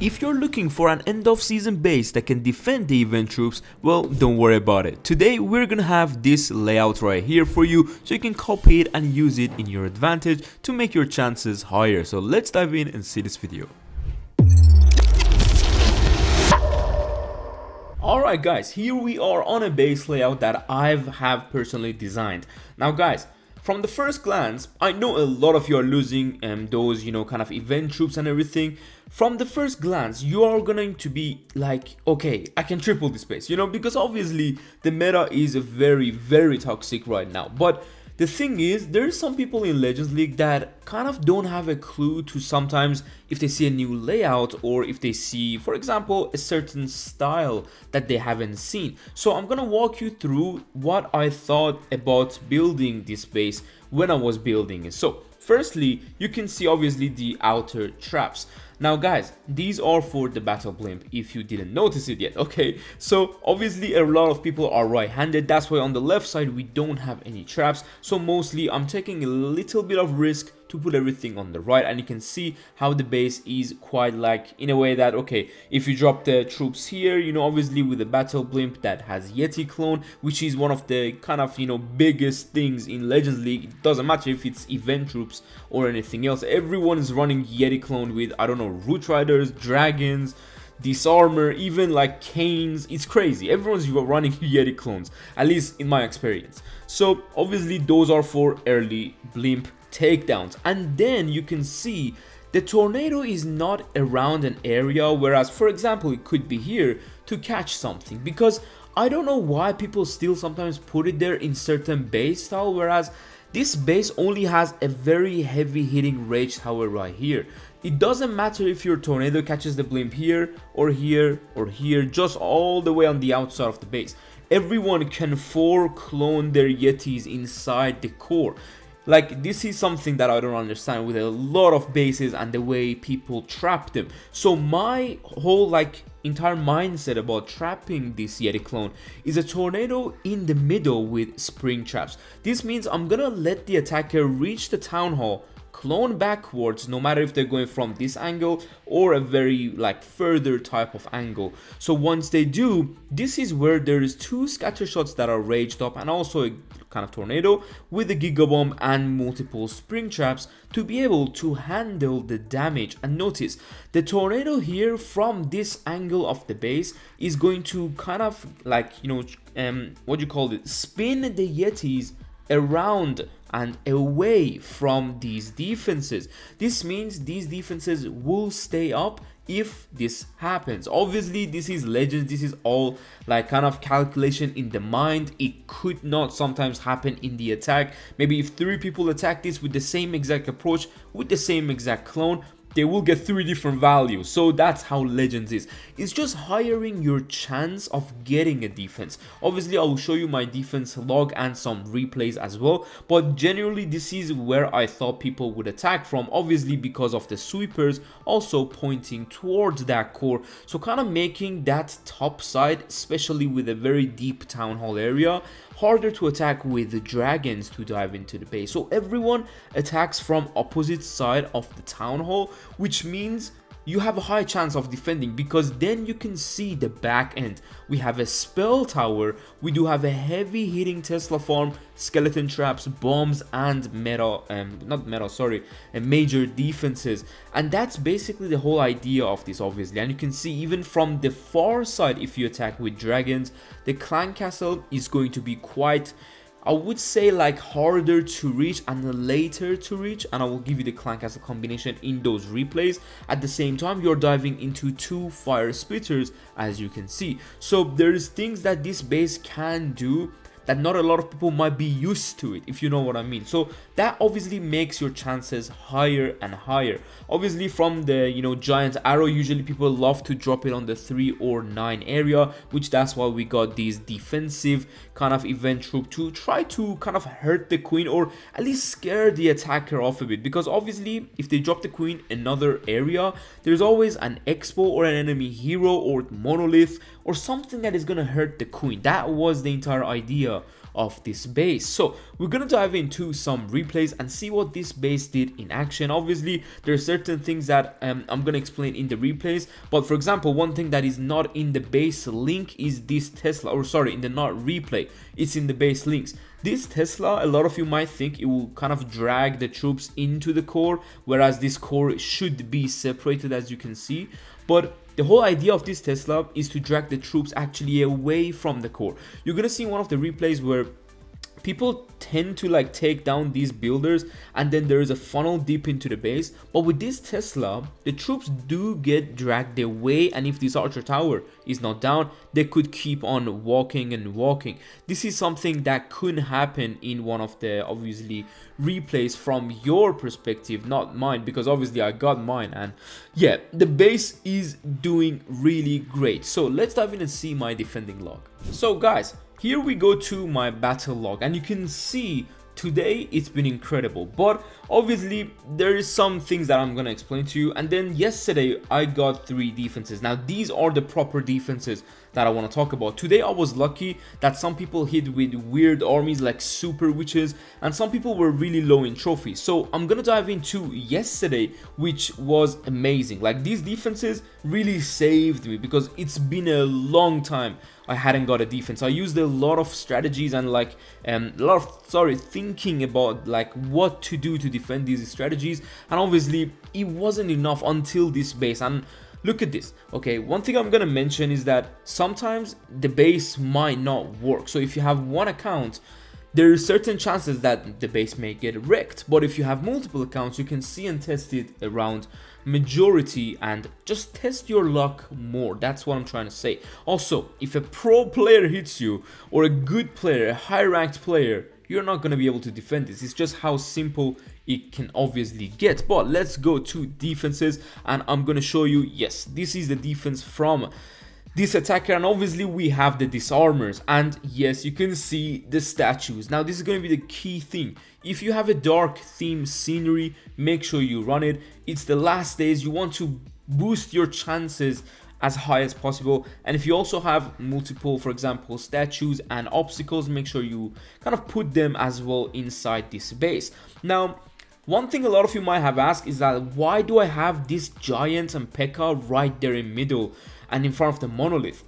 If you're looking for an end of season base that can defend the event troops, well, don't worry about it. Today we're gonna have this layout right here for you so you can copy it and use it in your advantage to make your chances higher. So let's dive in and see this video. Alright guys, here we are on a base layout that I have personally designed. Now guys, from the first glance, I know a lot of you are losing those, kind of event troops and everything. From the first glance, you are going to be like, okay, I can triple this base, because obviously the meta is very, very toxic right now. But the thing is, there's some people in Legends League that kind of don't have a clue to sometimes if they see a new layout or if they see, for example, a certain style that they haven't seen. So I'm gonna walk you through what I thought about building this base when I was building it. So firstly, you can see obviously the outer traps. Now guys, these are for the battle blimp if you didn't notice it yet, okay? So obviously a lot of people are right-handed, that's why on the left side we don't have any traps. So mostly I'm taking a little bit of risk to put everything on the right, and you can see how the base is quite like in a way that, okay, if you drop the troops here, obviously with the battle blimp that has Yeti clone, which is one of the kind of biggest things in Legends League. It doesn't matter if it's event troops or anything else, everyone is running Yeti clone with, I don't know, root riders, dragons, disarmor, even like canes. It's crazy, everyone's running Yeti clones, at least in my experience. So obviously those are for early blimp takedowns. And then you can see the tornado is not around an area, whereas for example it could be here to catch something, because I don't know why people still sometimes put it there in certain base style, whereas this base only has a very heavy hitting rage tower right here. It doesn't matter if your tornado catches the blimp here or here or here, just all the way on the outside of the base. Everyone can clone their Yetis inside the core. Like, this is something that I don't understand with a lot of bases and the way people trap them. So my whole entire mindset about trapping this Yeti clone is a tornado in the middle with spring traps. This means I'm gonna let the attacker reach the town hall, clone backwards, no matter if they're going from this angle or a very further type of angle. So once they do, this is where there is two scatter shots that are raged up and also a kind of tornado with a giga bomb and multiple spring traps to be able to handle the damage. And notice the tornado here from this angle of the base is going to kind of spin the Yetis around and away from these defenses. This means these defenses will stay up if this happens. Obviously this is Legends, this is all kind of calculation in the mind. It could not sometimes happen in the attack. Maybe if 3 people attack this with the same exact approach, with the same exact clone, they will get 3 different values. So that's how Legends is. It's just hiring your chance of getting a defense. Obviously I will show you my defense log and some replays as well, but generally this is where I thought people would attack from, obviously because of the sweepers also pointing towards that core. So kind of making that top side, especially with a very deep town hall area, harder to attack with the dragons to dive into the base. So everyone attacks from opposite side of the town hall, which means you have a high chance of defending, because then you can see the back end. We have a spell tower, we do have a heavy hitting Tesla farm, skeleton traps, bombs, and major defenses. And that's basically the whole idea of this, obviously. And you can see even from the far side, if you attack with dragons, the clan castle is going to be quite, I would say, harder to reach and later to reach, and I will give you the clan castle combination in those replays. At the same time, you're diving into 2 fire splitters, as you can see. So there's things that this base can do that not a lot of people might be used to it, if you know what I mean. So that obviously makes your chances higher and higher. Obviously from the giant arrow, usually people love to drop it on the 3 or 9 area, which that's why we got these defensive kind of event troop to try to kind of hurt the queen, or at least scare the attacker off a bit, because obviously if they drop the queen another area, there's always an expo or an enemy hero or monolith or something that is gonna hurt the queen. That was the entire idea idea of this base. So we're gonna dive into some replays and see what this base did in action. Obviously there are certain things that I'm gonna explain in the replays, but for example, one thing that is not in the base link is this Tesla, or sorry, in the not replay, it's in the base links. This Tesla, a lot of you might think it will kind of drag the troops into the core, whereas this core should be separated, as you can see. But the whole idea of this Tesla is to drag the troops actually away from the core. You're gonna see one of the replays where people tend to like take down these builders and then there is a funnel deep into the base, but with this Tesla the troops do get dragged away, and if this archer tower is not down, they could keep on walking and walking. This is something that could happen in one of the obviously replays from your perspective, not mine, because obviously I got mine. And yeah, the base is doing really great. So let's dive in and see my defending log. So guys, here we go to my battle log, and you can see today it's been incredible, but obviously there is some things that I'm gonna explain to you. And then yesterday I got 3 defenses. Now these are the proper defenses that I want to talk about. Today I was lucky that some people hit with weird armies like super witches, and some people were really low in trophies. So I'm gonna dive into yesterday, which was amazing. Like these defenses really saved me because it's been a long time I hadn't got a defense. I used a lot of strategies and like a lot of thinking about like what to do to defend these strategies, and obviously it wasn't enough until this base. And look at this. Okay, one thing I'm gonna mention is that sometimes the base might not work. So if you have one account, there are certain chances that the base may get wrecked, but if you have multiple accounts, you can see and test it around majority and just test your luck more. That's what I'm trying to say. Also, if a pro player hits you, or a good player, a high ranked player, you're not going to be able to defend this. It's just how simple it can obviously get. But let's go to defenses, and I'm going to show you, yes, this is the defense from this attacker, and obviously we have the disarmers, and yes, you can see the statues. Now this is going to be the key thing. If you have a dark theme scenery, make sure you run it. It's the last days, you want to boost your chances as high as possible. And if you also have multiple, for example, statues and obstacles, make sure you kind of put them as well inside this base. Now one thing a lot of you might have asked is that why do I have this giant and P.E.K.K.A right there in middle and in front of the monolith?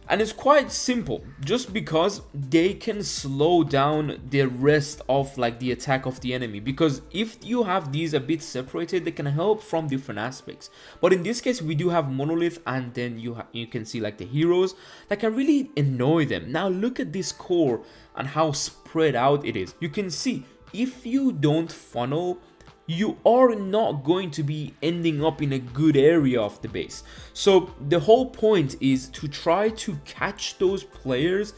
And it's quite simple, just because they can slow down the rest of like the attack of the enemy. Because if you have these a bit separated, they can help from different aspects. But in this case, we do have monolith, and then you can see like the heroes that can really annoy them. Now look at this core and how spread out it is. You can see if you don't funnel, you are not going to be ending up in a good area of the base. So the whole point is to try to catch those players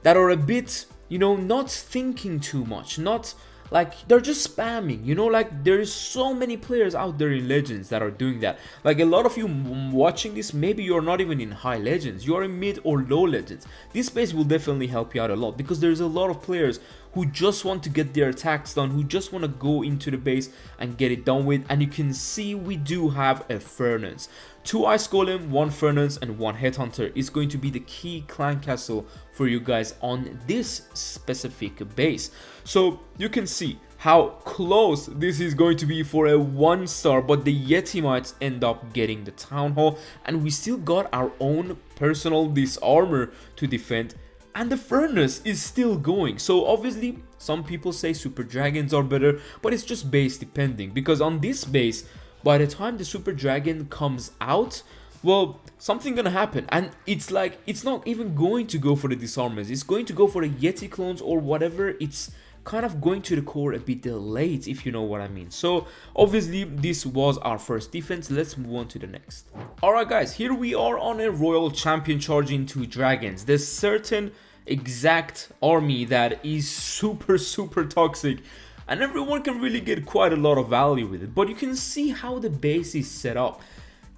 that are a bit, you know, not thinking too much, not like they're just spamming, you know, like there's so many players out there in Legends that are doing that. Like a lot of you watching this, maybe you're not even in high Legends, you're in mid or low Legends. This base will definitely help you out a lot, because there's a lot of players who just want to get their attacks done, who just want to go into the base and get it done with. And you can see we do have a Furnace. 2 Ice Golem, 1 Furnace, and 1 Headhunter is going to be the key clan castle for you guys on this specific base. So you can see how close this is going to be for a 1-star, but the Yeti might end up getting the Town Hall, and we still got our own personal disarmor to defend, and the Furnace is still going. So obviously some people say super dragons are better, but it's just base depending, because on this base, by the time the super dragon comes out, well, something gonna happen, and it's like it's not even going to go for the disarmers, it's going to go for the Yeti clones or whatever. It's kind of going to the core a bit late, if you know what I mean. So obviously this was our first defense. Let's move on to the next. Alright guys, here we are on a royal champion charging 2 dragons. There's certain exact army that is super toxic, and everyone can really get quite a lot of value with it. But you can see how the base is set up.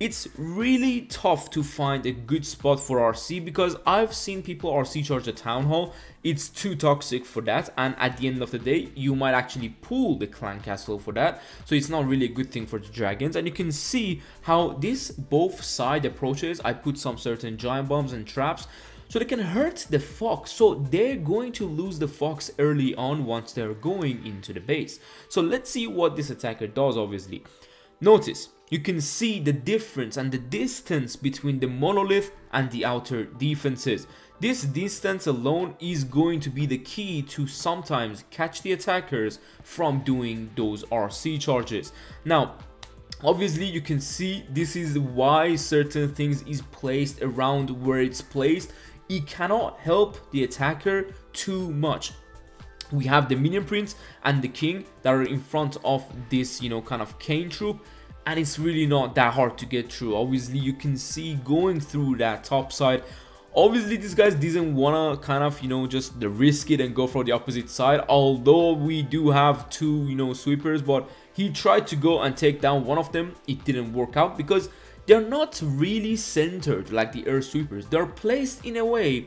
It's really tough to find a good spot for RC, because I've seen people RC charge a Town Hall. It's too toxic for that, and at the end of the day you might actually pull the clan castle for that, so it's not really a good thing for the dragons. And you can see how this both side approaches. I put some certain giant bombs and traps. so they can hurt the fox. So they're going to lose the fox early on once they're going into the base. So let's see what this attacker does. Obviously, notice you can see the difference and the distance between the monolith and the outer defenses. This distance alone is going to be the key to sometimes catch the attackers from doing those RC charges. Now, obviously you can see this is why certain things is placed around where it's placed. It cannot help the attacker too much. We have the minion prince and the king that are in front of this, you know, kind of cane troop, and it's really not that hard to get through. Obviously you can see going through that top side. Obviously this guy didn't want to kind of, you know, just risk it and go for the opposite side, although we do have two, you know, sweepers, but he tried to go and take down one of them. It didn't work out because they're not really centered like the air sweepers. They're placed in a way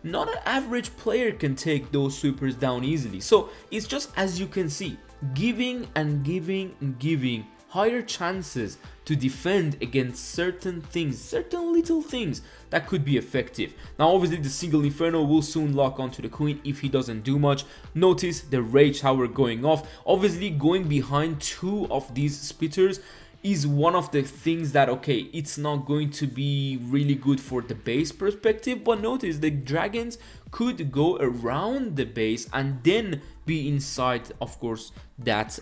not an average player can take those sweepers down easily. So it's just, as you can see, giving and giving and giving higher chances to defend against certain things, certain little things that could be effective. Now obviously the single inferno will soon lock onto the queen if he doesn't do much. Notice the rage tower going off. Obviously going behind two of these spitters is one of the things that, okay, it's not going to be really good for the base perspective, but notice the dragons could go around the base and then be inside, of course, that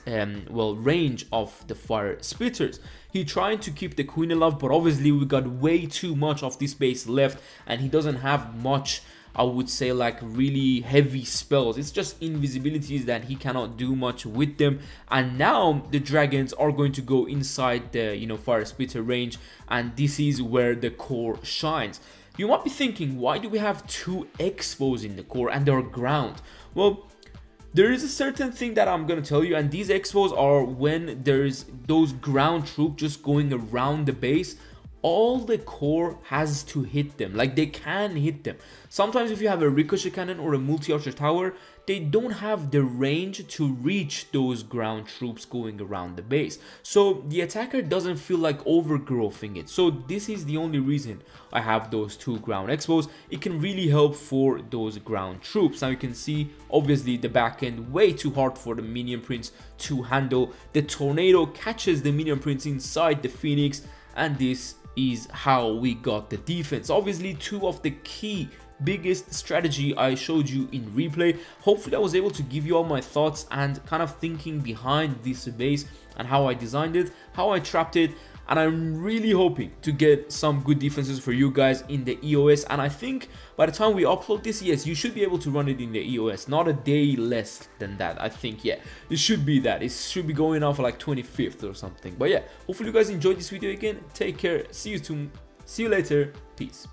well, range of the fire spitters. He trying to keep the queen alive, but obviously we got way too much of this base left and he doesn't have much, I would say, like really heavy spells. It's just invisibilities that he cannot do much with them. And now the dragons are going to go inside the, you know, fire spitter range, and this is where the core shines. You might be thinking, why do we have two expos in the core and they're ground? Well, there is a certain thing that I'm going to tell you, and these expos are when there's those ground troops just going around the base. All the core has to hit them, like they can hit them. Sometimes if you have a ricochet cannon or a multi-archer tower, they don't have the range to reach those ground troops going around the base. So the attacker doesn't feel like overgrowthing it. So this is the only reason I have those two ground expos. It can really help for those ground troops. Now you can see obviously the back end way too hard for the minion prince to handle. The tornado catches the minion prince inside the phoenix, and this is how we got the defense. Obviously two of the key biggest strategy I showed you in replay. Hopefully I was able to give you all my thoughts and kind of thinking behind this base and how I designed it, how I trapped it, and I'm really hoping to get some good defenses for you guys in the EOS. And I think by the time we upload this, yes, you should be able to run it in the EOS, not a day less than that. I think, yeah, it should be that. It should be going off like 25th or something. But yeah, hopefully you guys enjoyed this video again. Take care, see you later, peace.